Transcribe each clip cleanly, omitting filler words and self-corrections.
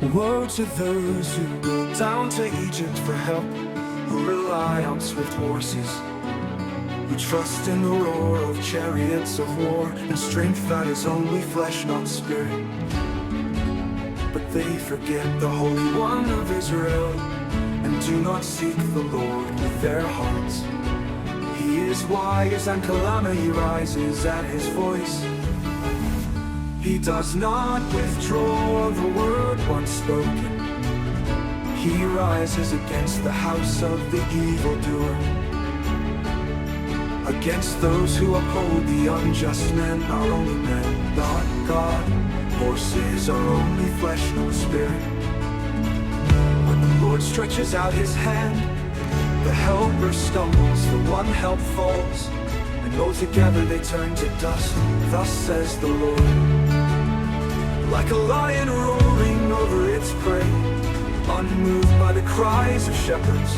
Woe to those who go down to Egypt for help, who rely on swift horses, who trust in the roar of chariots of war, and strength that is only flesh, not spirit. But they forget the Holy One of Israel, and do not seek the Lord with their hearts. He is wise, and calamity rises at his voice. He does not withdraw the word once spoken. He rises against the house of the evildoer. Against those who uphold the unjust men are only men, not God. Horses are only flesh, no spirit. When the Lord stretches out his hand, the helper stumbles, the one help falls, and altogether they turn to dust. Thus says the Lord. Like a lion roaring over its prey, unmoved by the cries of shepherds,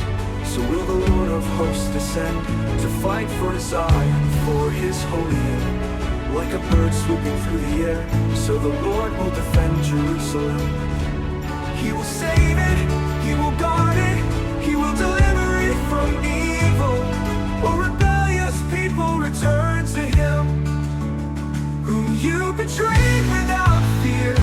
so will the Lord of hosts descend to fight for Zion, for his holy name. Like a bird swooping through the air, so the Lord will defend Jerusalem. He will save it, he will guard it, he will deliver it from evil. A rebellious people return to him, whom you betrayed without fear.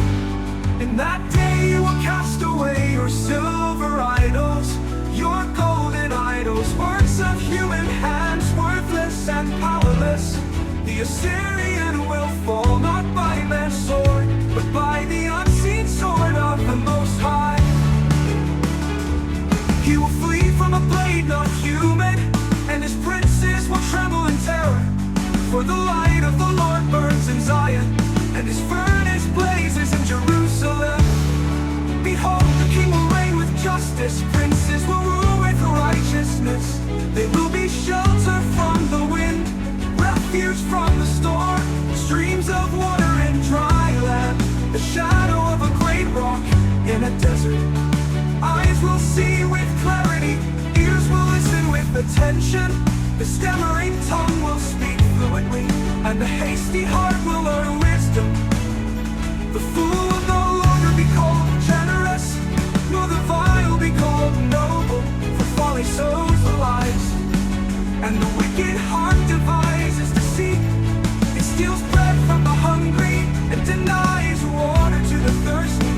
In that day you will cast away your silver idols, your golden idols, works of human hands, worthless and powerless. The Assyrian will fall not by man's sword, but by the unseen sword of the Most High. He will flee from a blade not human, and his princes will tremble in terror. For the light of the Lord burns in Zion, and his furnace blazes in Jerusalem. Behold, the king will reign with justice, princes will rule with righteousness. They will be shelter from the wind, refuge from the storm, streams of water in dry land, the shadow of a great rock in a desert. Eyes will see with clarity, ears will listen with attention. The stammering tongue will speak fluently, and the hasty heart will learn wisdom. The fool will no longer be called generous, nor the vile be called noble, for folly sows the lies, and the wicked heart devises deceit. It steals bread from the hungry, and denies water to the thirsty.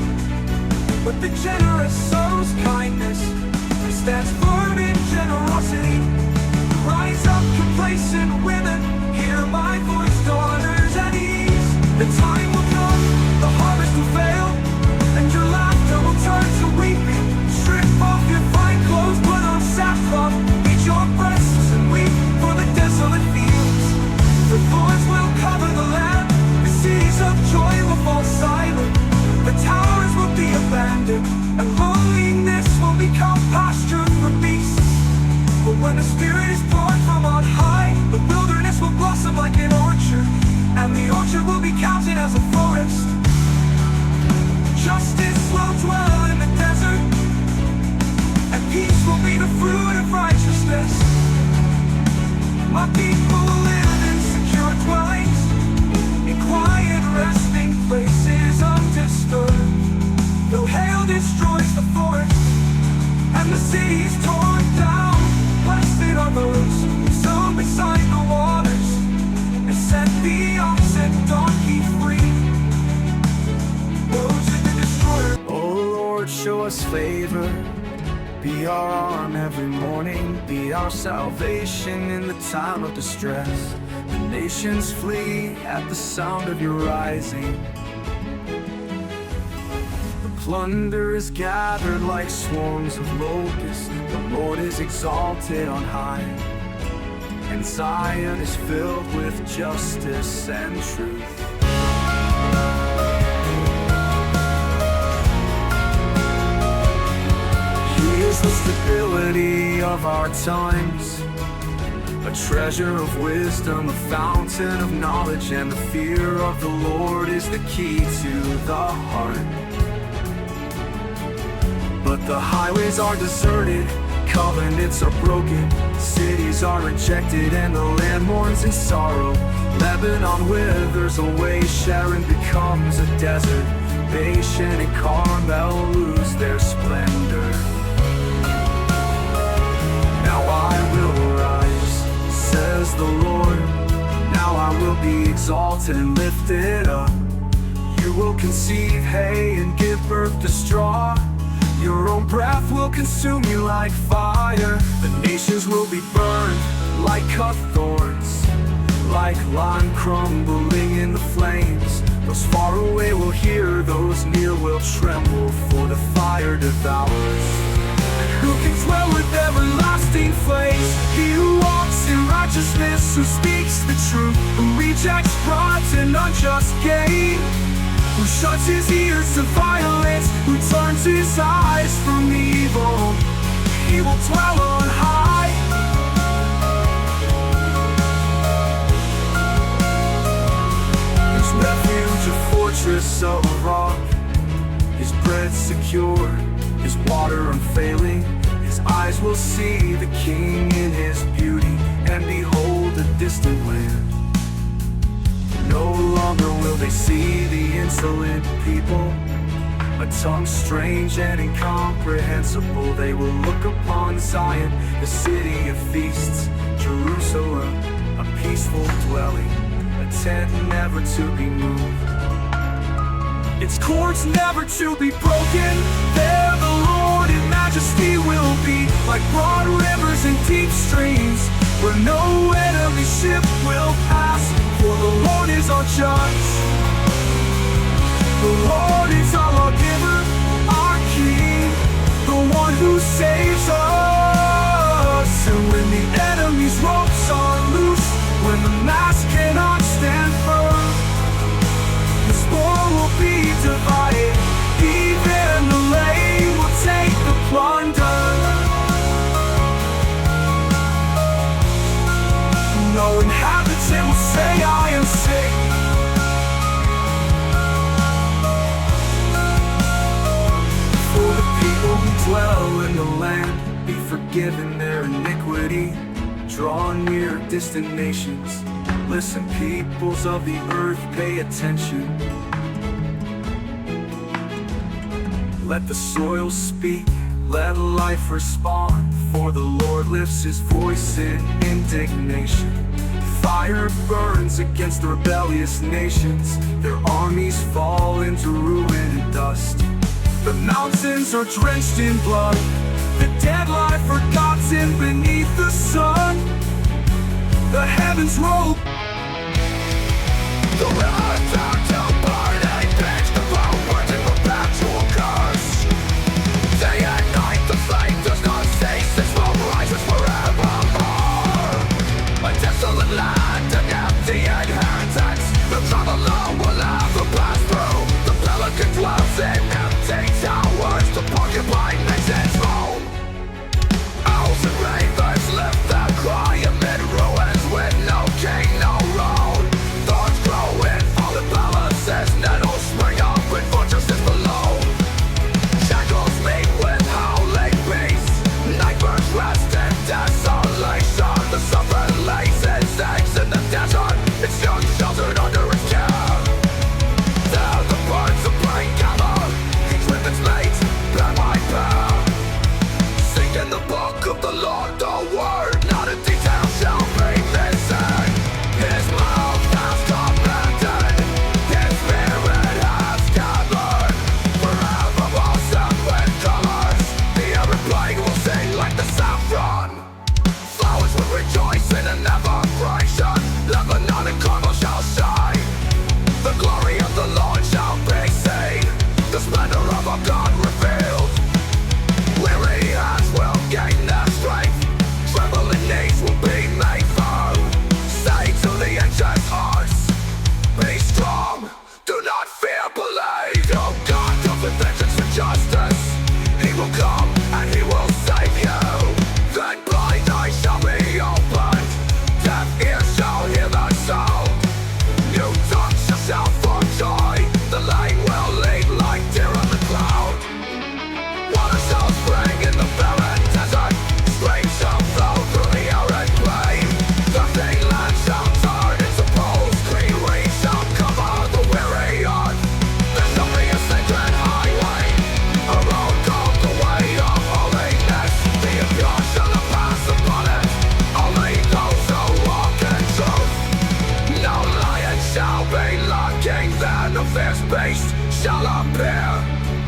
But the generous sows kindness, and stands firm in generosity. Rise up, complacent women, hear my voice, daughters at ease. The time will come, the harvest will fail, and your laughter will turn to weeping. Strip off your fine clothes, put on sackcloth, beat your breasts and weep for the desolate fields. The thorns will cover the land, the cities of joy will fall silent. The towers will be abandoned, and loneliness will become pasture for beasts. But when the Spirit is poured from on high, the wilderness will blossom like an orchard, and the orchard will be counted as a forest. Justice will dwell in the desert, and peace will be the fruit of righteousness. My people will live in secure dwellings, in quiet resting places undisturbed. Though hail destroys the forest, and the city is torn down, blessed are those who sow beside the waters, and set the oxen donkey free. Woe to the destroyer. Oh Lord, show us favor. Be our arm every morning, be our salvation in the time of distress. The nations flee at the sound of your rising. The plunder is gathered like swarms of locusts. The Lord is exalted on high, and Zion is filled with justice and truth. He is the stability of our times, a treasure of wisdom, a fountain of knowledge, and the fear of the Lord is the key to the heart. But the highways are deserted, covenants are broken, cities are rejected, and the land mourns in sorrow. Lebanon withers away, Sharon becomes a desert, Bashan and Carmel their splendor. Now I will arise, says the Lord. Now I will be exalted and lifted up. You will conceive hay and give birth to straw. Your own breath will consume you like fire. The nations will be burned like cut thorns, like lime crumbling in the flames. Those far away will hear, those near will tremble, for the fire devours. Who can dwell with everlasting flames? He who walks in righteousness, who speaks the truth, who rejects pride and unjust gain, who shuts his ears to violence, who turns his eyes from evil. He will dwell on high. His refuge, a fortress of a rock, his bread secure, his water unfailing. His eyes will see the King in his beauty, and behold the distant land. No longer will they see the insolent people, a tongue strange and incomprehensible. They will look upon Zion, the city of feasts, Jerusalem, a peaceful dwelling, a tent never to be moved, its cords never to be broken. There the Lord in majesty will be, like broad rivers and deep streams, where no enemy ship will pass. For the Lord is our judge, the Lord is our lawgiver, our King, the one who saves us. And when the enemy's ropes are loose, when the mass cannot stand firm, the spoil will be divided, even the lame will take the plunder. No inhabitant will say, I am sick. For the people who dwell in the land, be forgiven their iniquity. Draw near, distant nations. Listen, peoples of the earth, pay attention. Let the soil speak, let life respond. For the Lord lifts his voice in indignation. Fire burns against the rebellious nations. Their armies fall into ruin and dust. The mountains are drenched in blood, the dead lie forgotten beneath the sun. The heavens roll. The river turned to burning pitch, the forward in perpetual curse. Day and night the flame does not cease, its smoke rises forevermore. A desolate land, an empty inheritance, the traveler will ever pass through. The pelican dwells in empty towers, the porcupine makes its home. Owls and ravens lift their cry amid ruins with no king, no road. Thorns grow in fallen palaces.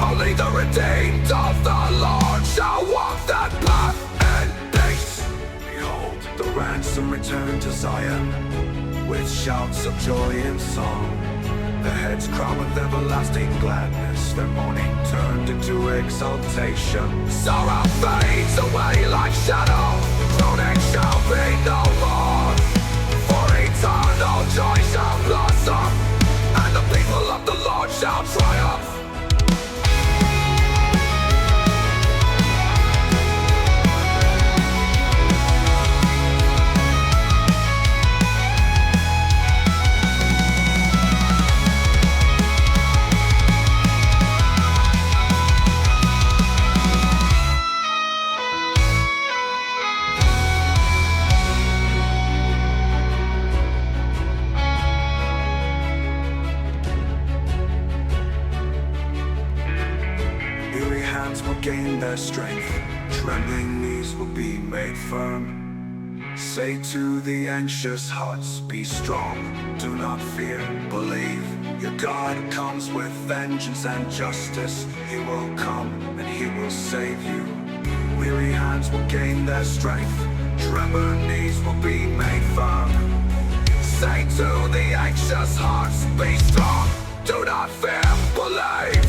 Only the redeemed of the Lord shall walk that path in peace. Behold, the ransom returned to Zion, with shouts of joy and song. Their heads crowned with everlasting gladness, their mourning turned into exaltation. Sorrow fades away like shadow, mourning shall be no more. For eternal joy shall blossom, and the people of the Lord shall triumph. Weary hands will gain their strength, trembling knees will be made firm. Say to the anxious hearts, be strong, do not fear, believe. Your God comes with vengeance and justice. He will come and He will save you. Weary hands will gain their strength, trembling knees will be made firm. Say to the anxious hearts, be strong, do not fear, believe.